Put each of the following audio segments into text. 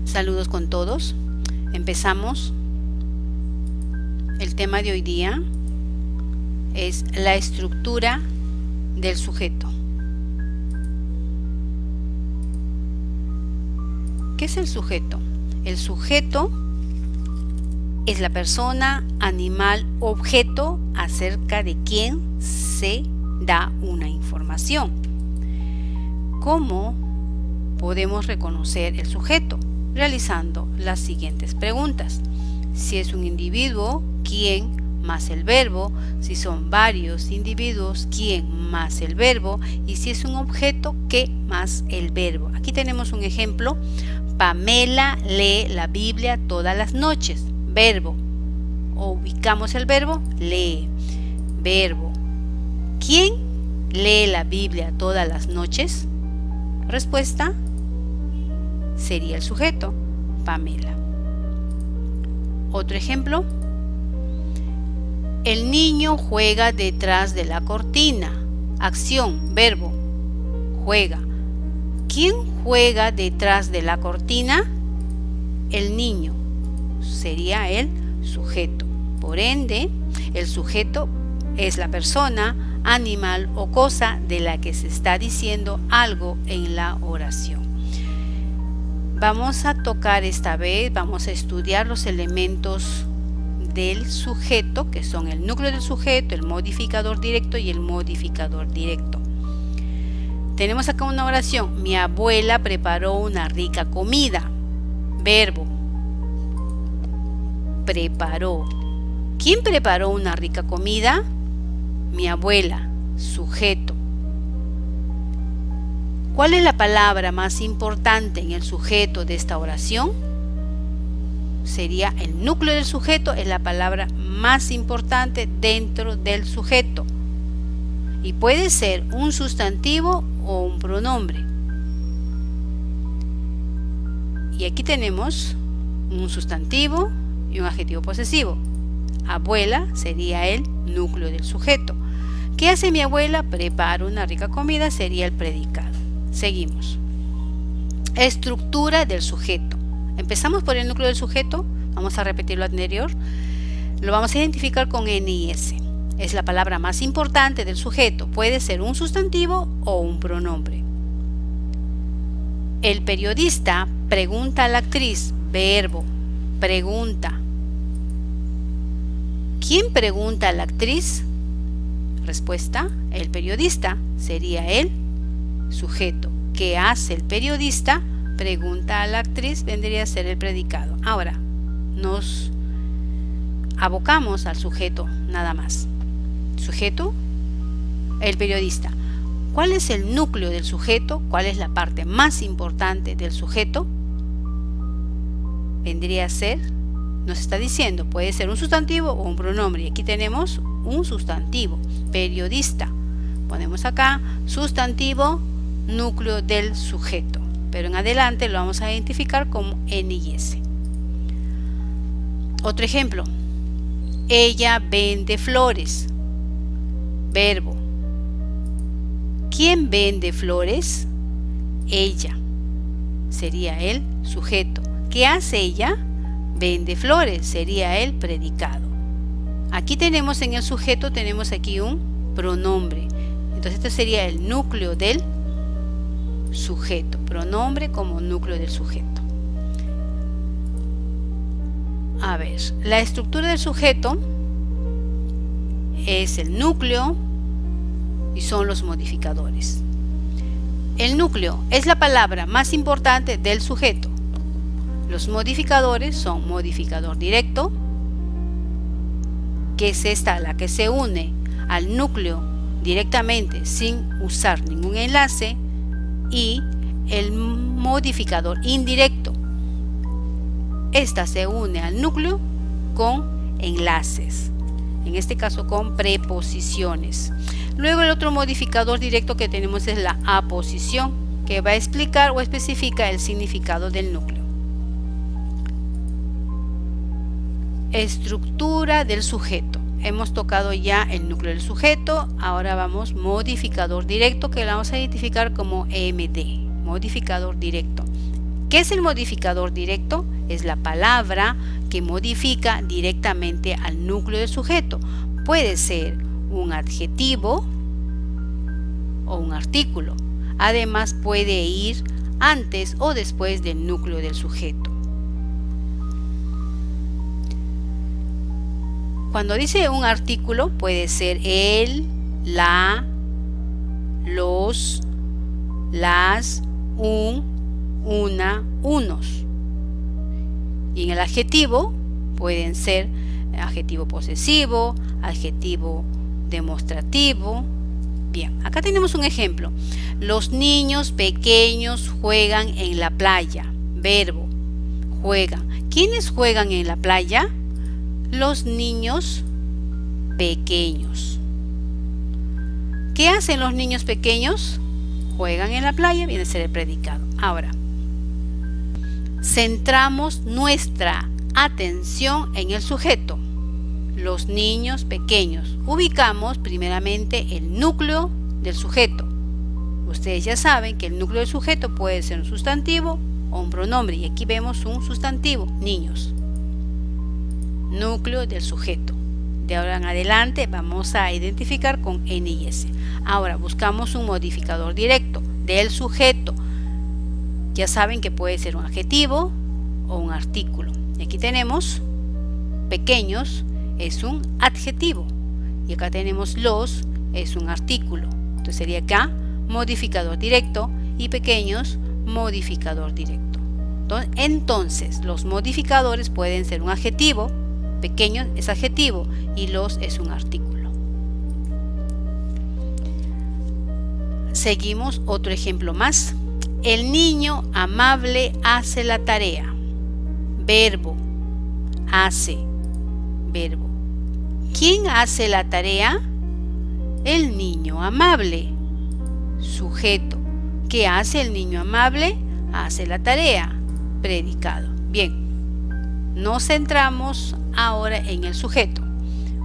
Saludos con todos. Empezamos. El tema de hoy día es la estructura del sujeto. ¿Qué es el sujeto? El sujeto es la persona, animal, objeto acerca de quien se da una información. ¿Cómo podemos reconocer el sujeto? Realizando las siguientes preguntas. Si es un individuo, ¿quién más el verbo? Si son varios individuos, ¿quién más el verbo? Y si es un objeto, ¿qué más el verbo? Aquí tenemos un ejemplo. Pamela lee la Biblia todas las noches. Verbo. Ubicamos el verbo, lee. Verbo. ¿Quién lee la Biblia todas las noches? Respuesta sería el sujeto, Pamela. Otro ejemplo. El niño juega detrás de la cortina. Acción, verbo, juega. ¿Quién juega detrás de la cortina? El niño. Sería el sujeto. Por ende, el sujeto es la persona, animal o cosa de la que se está diciendo algo en la oración. Vamos a tocar esta vez, vamos a estudiar los elementos del sujeto, que son el núcleo del sujeto, el modificador directo y el modificador directo. Tenemos acá una oración. Mi abuela preparó una rica comida. Verbo. Preparó. ¿Quién preparó una rica comida? Mi abuela. Sujeto. ¿Cuál es la palabra más importante en el sujeto de esta oración? Sería el núcleo del sujeto, es la palabra más importante dentro del sujeto. Y puede ser un sustantivo o un pronombre. Y aquí tenemos un sustantivo y un adjetivo posesivo. Abuela sería el núcleo del sujeto. ¿Qué hace mi abuela? Prepara una rica comida, sería el predicado. Seguimos. Estructura del sujeto. Empezamos por el núcleo del sujeto. Vamos a repetir lo anterior. Lo vamos a identificar con N y S. Es la palabra más importante del sujeto. Puede ser un sustantivo o un pronombre. El periodista pregunta a la actriz. Verbo. Pregunta. ¿Quién pregunta a la actriz? Respuesta. El periodista. Sería el sujeto. ¿Qué hace el periodista? Pregunta a la actriz. Vendría a ser el predicado. Ahora nos abocamos al sujeto nada más. Sujeto, el periodista. ¿Cuál es el núcleo del sujeto? ¿Cuál es la parte más importante del sujeto? Vendría a ser, nos está diciendo, puede ser un sustantivo o un pronombre. Y aquí tenemos un sustantivo, periodista. Ponemos acá, sustantivo, núcleo del sujeto. Pero en adelante lo vamos a identificar como N y S. Otro ejemplo. Ella vende flores. Verbo. ¿Quién vende flores? Ella. Sería el sujeto. ¿Qué hace ella? Vende flores. Sería el predicado. Aquí tenemos en el sujeto, tenemos aquí un pronombre. Entonces este sería el núcleo del sujeto. Pronombre como núcleo del sujeto. A ver, la estructura del sujeto es el núcleo y son los modificadores. El núcleo es la palabra más importante del sujeto. Los modificadores son modificador directo, que es esta la que se une al núcleo directamente sin usar ningún enlace, y el modificador indirecto. Esta se une al núcleo con enlaces, en este caso con preposiciones. Luego el otro modificador directo que tenemos es la aposición, que va a explicar o especifica el significado del núcleo. Estructura del sujeto. Hemos tocado ya el núcleo del sujeto, ahora vamos modificador directo, que lo vamos a identificar como MD, modificador directo. ¿Qué es el modificador directo? Es la palabra que modifica directamente al núcleo del sujeto. Puede ser un adjetivo o un artículo. Además, puede ir antes o después del núcleo del sujeto. Cuando dice un artículo, puede ser el, la, los, las, un, una, unos. Y en el adjetivo pueden ser adjetivo posesivo, adjetivo demostrativo. Bien, acá tenemos un ejemplo. Los niños pequeños juegan en la playa. Verbo, juegan. ¿Quiénes juegan en la playa? Los niños pequeños. ¿Qué hacen los niños pequeños? Juegan en la playa, viene a ser el predicado. Ahora, centramos nuestra atención en el sujeto. Los niños pequeños. Ubicamos primeramente el núcleo del sujeto. Ustedes ya saben que el núcleo del sujeto puede ser un sustantivo o un pronombre. Y aquí vemos un sustantivo, niños. Núcleo del sujeto. De ahora en adelante vamos a identificar con N y S. Ahora buscamos un modificador directo del sujeto. Ya saben que puede ser un adjetivo o un artículo. Y aquí tenemos pequeños, es un adjetivo. Y acá tenemos los, es un artículo. Entonces sería acá modificador directo y pequeños, modificador directo. Entonces los modificadores pueden ser un adjetivo, pequeños es adjetivo y los es un artículo. Seguimos otro ejemplo más. El niño amable hace la tarea. Verbo, hace, verbo. ¿Quién hace la tarea? El niño amable. Sujeto. ¿Qué hace el niño amable? Hace la tarea. Predicado. Bien. Nos centramos ahora en el sujeto.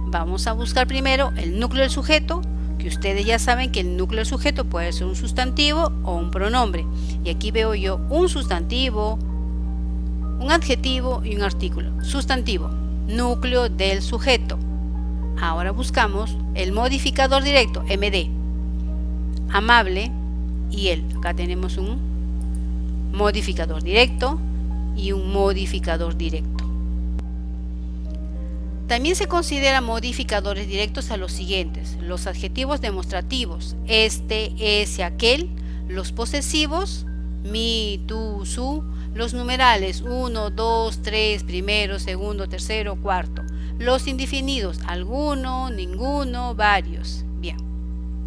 Vamos a buscar primero el núcleo del sujeto, que ustedes ya saben que el núcleo del sujeto puede ser un sustantivo o un pronombre. Y aquí veo yo un sustantivo, un adjetivo y un artículo. Sustantivo, núcleo del sujeto. Ahora buscamos el modificador directo, MD. Amable y él. Acá tenemos un modificador directo y un modificador directo. También se considera modificadores directos a los siguientes: los adjetivos demostrativos, este, ese, aquel, los posesivos, mi, tú, su, los numerales 1, 2, 3, primero, segundo, tercero, cuarto, los indefinidos, alguno, ninguno, varios. Bien,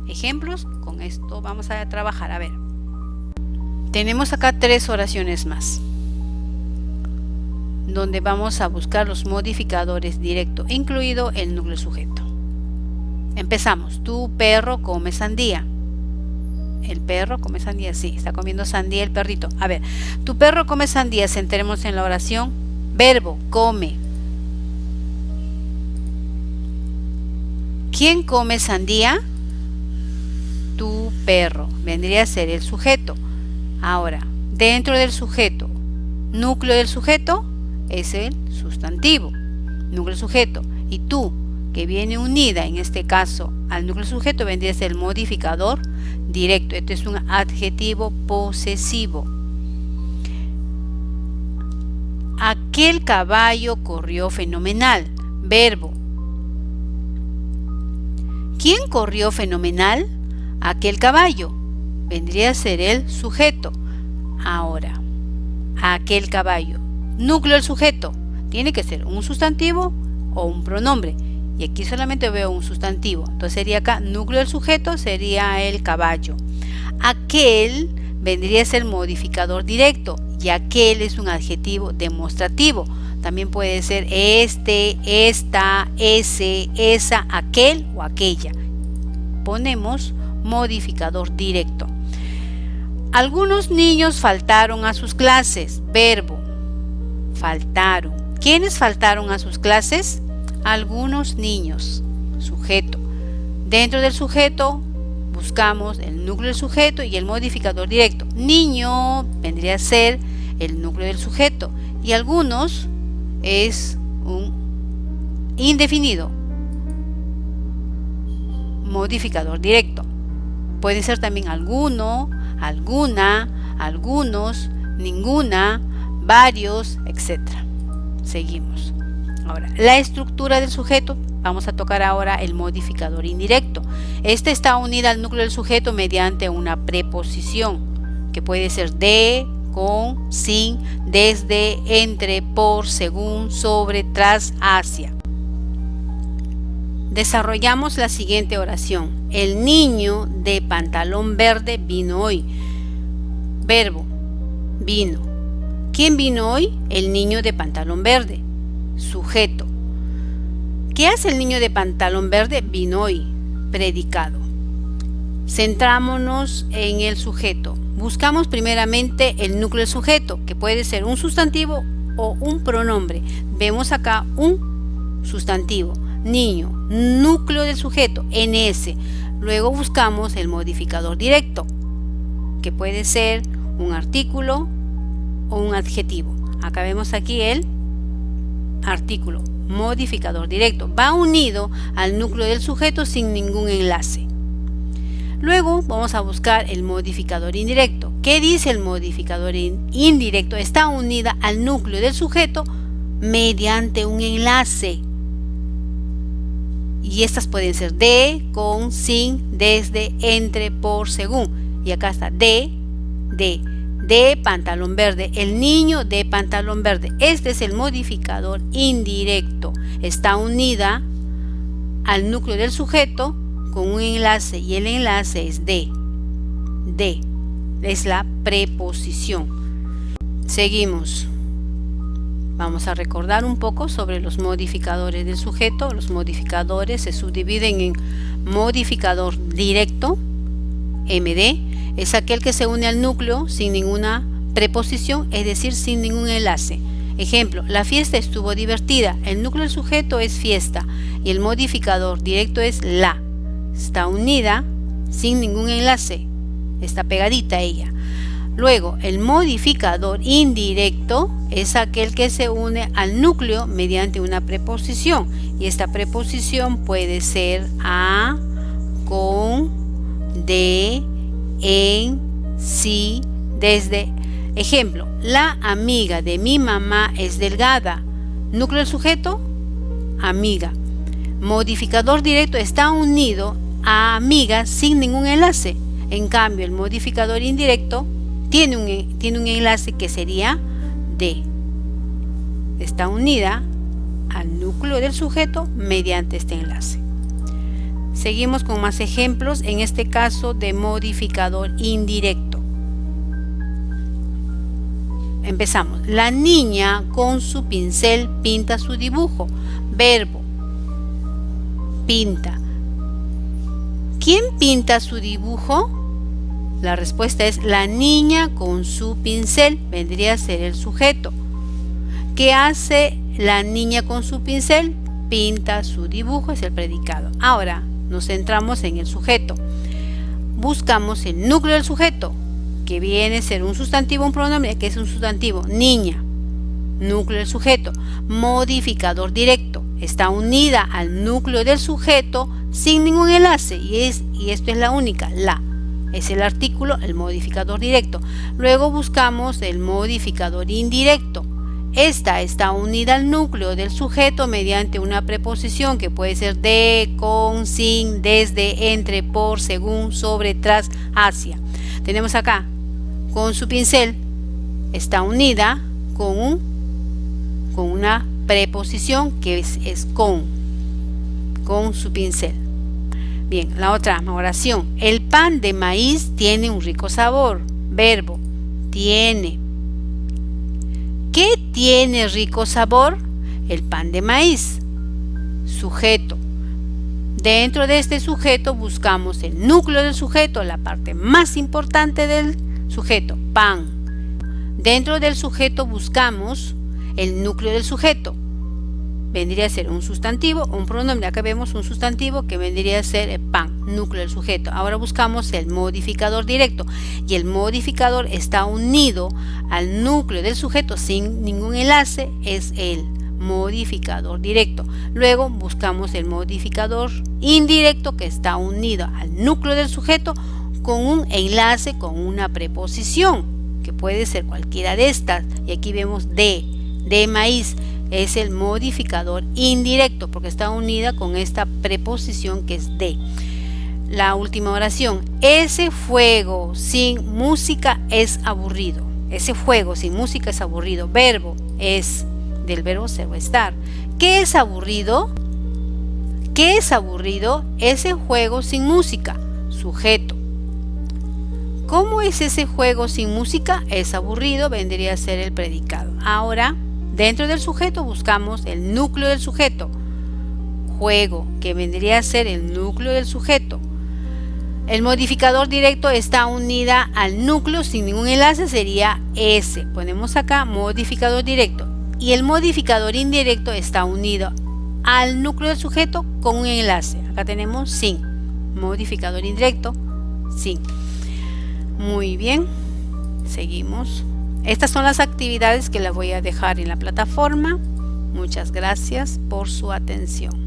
ejemplos, con esto vamos a trabajar. A ver, tenemos acá 3 oraciones más, donde vamos a buscar los modificadores directos, incluido el núcleo sujeto. Empezamos. Tu perro come sandía. El perro come sandía, sí, está comiendo sandía el perrito. A ver, tu perro come sandía, centremos en la oración. Verbo, come. ¿Quién come sandía? Tu perro, vendría a ser el sujeto. Ahora, dentro del sujeto, núcleo del sujeto es el sustantivo, núcleo sujeto, y tú, que viene unida en este caso al núcleo sujeto, vendría a ser el modificador directo. Este es un adjetivo posesivo. Aquel caballo corrió fenomenal. Verbo. ¿Quién corrió fenomenal? Aquel caballo. Vendría a ser el sujeto. Ahora, aquel caballo. Núcleo del sujeto. Tiene que ser un sustantivo o un pronombre. Y aquí solamente veo un sustantivo. Entonces sería acá, núcleo del sujeto sería el caballo. Aquel vendría a ser modificador directo. Y aquel es un adjetivo demostrativo. También puede ser este, esta, ese, esa, aquel o aquella. Ponemos modificador directo. Algunos niños faltaron a sus clases. Verbo. Faltaron. ¿Quiénes faltaron a sus clases? Algunos niños. Sujeto. Dentro del sujeto buscamos el núcleo del sujeto y el modificador directo. Niño vendría a ser el núcleo del sujeto, y algunos es un indefinido, modificador directo. Puede ser también alguno, alguna, algunos, ninguna, varios, etc. Seguimos. Ahora, la estructura del sujeto. Vamos a tocar ahora el modificador indirecto. Este está unido al núcleo del sujeto mediante una preposición, que puede ser de, con, sin, desde, entre, por, según, sobre, tras, hacia. Desarrollamos la siguiente oración. El niño de pantalón verde vino hoy. Verbo, vino. ¿Quién vino hoy? El niño de pantalón verde. Sujeto. ¿Qué hace el niño de pantalón verde? Vino hoy. Predicado. Centrámonos en el sujeto. Buscamos primeramente el núcleo del sujeto, que puede ser un sustantivo o un pronombre. Vemos acá un sustantivo. Niño, núcleo del sujeto, NS. Luego buscamos el modificador directo, que puede ser un artículo o un adjetivo. Acá vemos aquí el artículo, modificador directo. Va unido al núcleo del sujeto sin ningún enlace. Luego vamos a buscar el modificador indirecto. ¿Qué dice el modificador indirecto? Está unida al núcleo del sujeto mediante un enlace. Y estas pueden ser de, con, sin, desde, entre, por, según. Y acá está de pantalón verde, el niño de pantalón verde. Este es el modificador indirecto. Está unida al núcleo del sujeto con un enlace, y el enlace es de. Es la preposición. Seguimos. Vamos a recordar un poco sobre los modificadores del sujeto. Los modificadores se subdividen en modificador directo, MD, es aquel que se une al núcleo sin ninguna preposición, es decir, sin ningún enlace. Ejemplo, la fiesta estuvo divertida. El núcleo del sujeto es fiesta y el modificador directo es la. Está unida sin ningún enlace, está pegadita a ella. Luego, el modificador indirecto es aquel que se une al núcleo mediante una preposición, y esta preposición puede ser a, con, de, en, sí, desde. Ejemplo, la amiga de mi mamá es delgada. Núcleo del sujeto, amiga. Modificador directo está unido a amiga sin ningún enlace. En cambio, el modificador indirecto tiene un enlace que sería de. Está unida al núcleo del sujeto mediante este enlace. Seguimos con más ejemplos, en este caso de modificador indirecto. Empezamos. La niña con su pincel pinta su dibujo. Verbo, pinta. ¿Quién pinta su dibujo? La respuesta es la niña con su pincel. Vendría a ser el sujeto. ¿Qué hace la niña con su pincel? Pinta su dibujo, es el predicado. Ahora nos centramos en el sujeto. Buscamos el núcleo del sujeto, que viene a ser un sustantivo, un pronombre, que es un sustantivo, niña. Núcleo del sujeto. Modificador directo. Está unida al núcleo del sujeto sin ningún enlace, y esto es la única, la. Es el artículo, el modificador directo. Luego buscamos el modificador indirecto. Esta está unida al núcleo del sujeto mediante una preposición que puede ser de, con, sin, desde, entre, por, según, sobre, tras, hacia. Tenemos acá, con su pincel, está unida con una preposición que es con su pincel. Bien, la otra oración. El pan de maíz tiene un rico sabor. Verbo, tiene. ¿Qué tiene rico sabor? El pan de maíz. Sujeto. Dentro de este sujeto buscamos el núcleo del sujeto, la parte más importante del sujeto, pan. Dentro del sujeto buscamos el núcleo del sujeto, vendría a ser un sustantivo, un pronombre. Acá vemos un sustantivo que vendría a ser el pan, núcleo del sujeto. Ahora buscamos el modificador directo y el modificador está unido al núcleo del sujeto sin ningún enlace, es el modificador directo. Luego buscamos el modificador indirecto que está unido al núcleo del sujeto con un enlace con una preposición, que puede ser cualquiera de estas. Y aquí vemos de maíz. Es el modificador indirecto porque está unida con esta preposición que es de. La última oración. Ese fuego sin música es aburrido. Ese fuego sin música es aburrido. Verbo es del verbo ser o estar. ¿Qué es aburrido? ¿Qué es aburrido? Ese juego sin música. Sujeto. ¿Cómo es ese juego sin música? Es aburrido, vendría a ser el predicado. Ahora, dentro del sujeto buscamos el núcleo del sujeto. Juego, que vendría a ser el núcleo del sujeto. El modificador directo está unida al núcleo sin ningún enlace, sería ese. Ponemos acá modificador directo. Y el modificador indirecto está unido al núcleo del sujeto con un enlace. Acá tenemos sin. Modificador indirecto, sin. Muy bien, seguimos. Estas son las actividades que las voy a dejar en la plataforma. Muchas gracias por su atención.